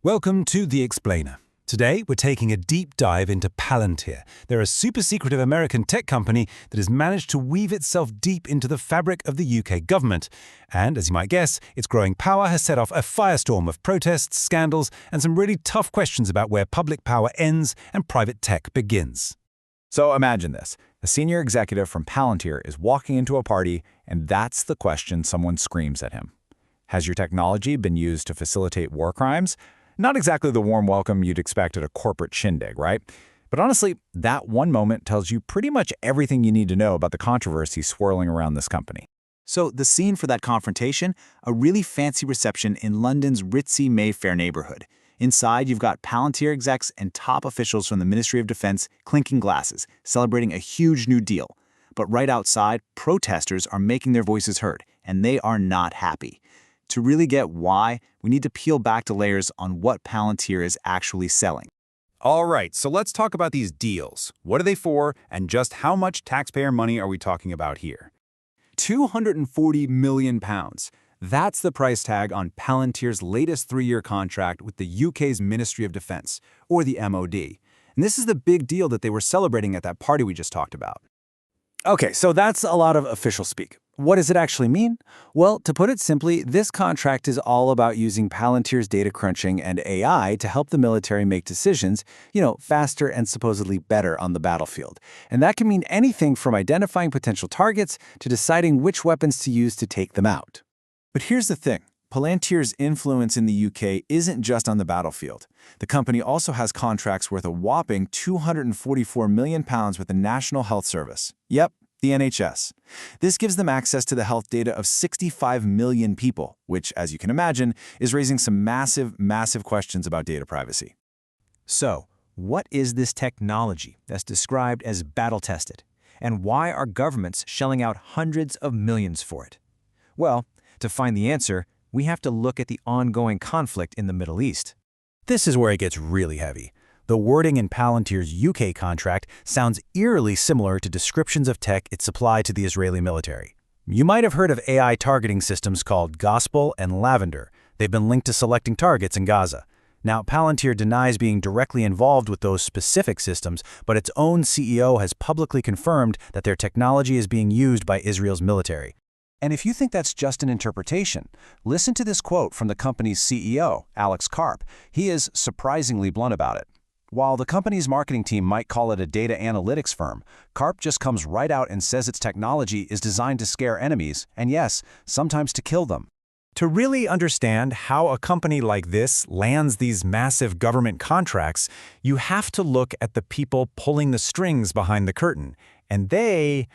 Welcome to The Explainer. Today, we're taking a deep dive into Palantir. They're a super-secretive American tech company that has managed to weave itself deep into the fabric of the UK government. And, as you might guess, its growing power has set off a firestorm of protests, scandals, and some really tough questions about where public power ends and private tech begins. So imagine this. A senior executive from Palantir is walking into a party, and that's the question someone screams at him. Has your technology been used to facilitate war crimes? Not exactly the warm welcome you'd expect at a corporate shindig, right? But honestly, that one moment tells you pretty much everything you need to know about the controversy swirling around this company. So the scene for that confrontation, a really fancy reception in London's ritzy Mayfair neighborhood. Inside, you've got Palantir execs and top officials from the Ministry of Defense clinking glasses, celebrating a huge new deal. But right outside, protesters are making their voices heard, and they are not happy. To really get why, we need to peel back the layers on what Palantir is actually selling. All right, so let's talk about these deals. What are they for, and just how much taxpayer money are we talking about here? £240 million. That's the price tag on Palantir's latest 3-year contract with the UK's Ministry of Defense, or the MOD. And this is the big deal that they were celebrating at that party we just talked about. Okay, so that's a lot of official speak. What does it actually mean? Well, to put it simply, this contract is all about using Palantir's data crunching and AI to help the military make decisions, faster and supposedly better on the battlefield. And that can mean anything from identifying potential targets to deciding which weapons to use to take them out. But here's the thing. Palantir's influence in the UK isn't just on the battlefield. The company also has contracts worth a whopping £244 million with the National Health Service. Yep, the NHS. This gives them access to the health data of 65 million people, which, as you can imagine, is raising some massive questions about data privacy. So, what is this technology that's described as battle-tested? And why are governments shelling out hundreds of millions for it? Well, to find the answer, we have to look at the ongoing conflict in the Middle East. This is where it gets really heavy. The wording in Palantir's UK contract sounds eerily similar to descriptions of tech it supplied to the Israeli military. You might have heard of AI targeting systems called Gospel and Lavender. They've been linked to selecting targets in Gaza. Now, Palantir denies being directly involved with those specific systems, but its own CEO has publicly confirmed that their technology is being used by Israel's military. And if you think that's just an interpretation, listen to this quote from the company's CEO, Alex Karp. He is surprisingly blunt about it. While the company's marketing team might call it a data analytics firm, Karp just comes right out and says its technology is designed to scare enemies, and yes, sometimes to kill them. To really understand how a company like this lands these massive government contracts, you have to look at the people pulling the strings behind the curtain, and they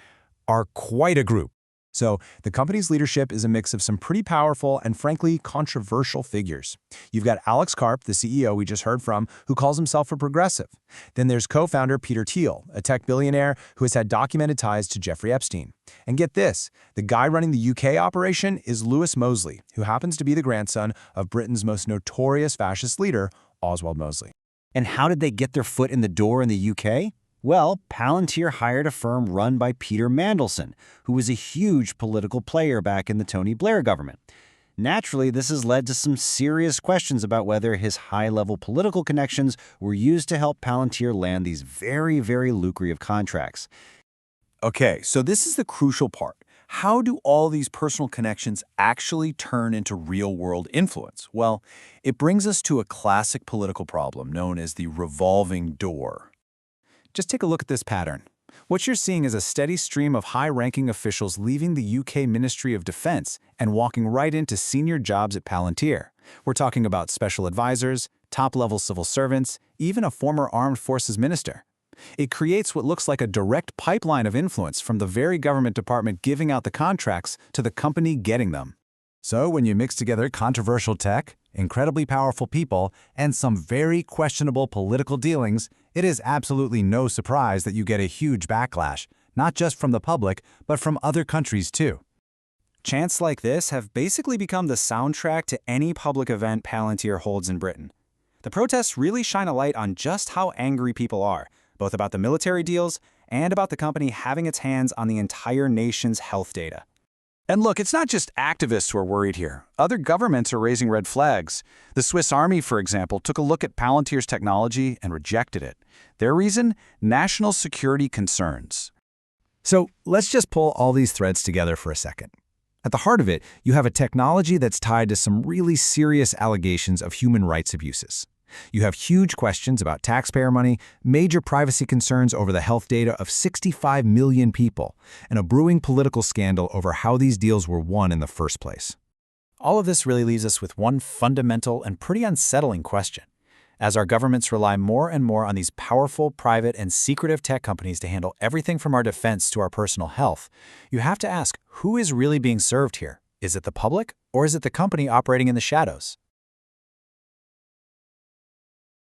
are quite a group. So, the company's leadership is a mix of some pretty powerful and frankly controversial figures. You've got Alex Karp, the CEO we just heard from, who calls himself a progressive. Then there's co-founder Peter Thiel, a tech billionaire who has had documented ties to Jeffrey Epstein. And get this, the guy running the UK operation is Lewis Mosley, who happens to be the grandson of Britain's most notorious fascist leader, Oswald Mosley. And how did they get their foot in the door in the UK? Well, Palantir hired a firm run by Peter Mandelson, who was a huge political player back in the Tony Blair government. Naturally, this has led to some serious questions about whether his high-level political connections were used to help Palantir land these very lucrative contracts. Okay, so this is the crucial part. How do all these personal connections actually turn into real-world influence? Well, it brings us to a classic political problem known as the revolving door. Just take a look at this pattern. What you're seeing is a steady stream of high-ranking officials leaving the UK Ministry of Defense and walking right into senior jobs at Palantir. We're talking about special advisors, top-level civil servants, even a former armed forces minister. It creates what looks like a direct pipeline of influence from the very government department giving out the contracts to the company getting them. So when you mix together controversial tech, incredibly powerful people, and some very questionable political dealings, it is absolutely no surprise that you get a huge backlash, not just from the public, but from other countries too. Chants like this have basically become the soundtrack to any public event Palantir holds in Britain. The protests really shine a light on just how angry people are, both about the military deals and about the company having its hands on the entire nation's health data. And look, it's not just activists who are worried here. Other governments are raising red flags. The Swiss Army, for example, took a look at Palantir's technology and rejected it. Their reason? National security concerns. So let's just pull all these threads together for a second. At the heart of it, you have a technology that's tied to some really serious allegations of human rights abuses. You have huge questions about taxpayer money, major privacy concerns over the health data of 65 million people, and a brewing political scandal over how these deals were won in the first place. All of this really leaves us with one fundamental and pretty unsettling question. As our governments rely more and more on these powerful, private, and secretive tech companies to handle everything from our defense to our personal health, you have to ask, who is really being served here? Is it the public, or is it the company operating in the shadows?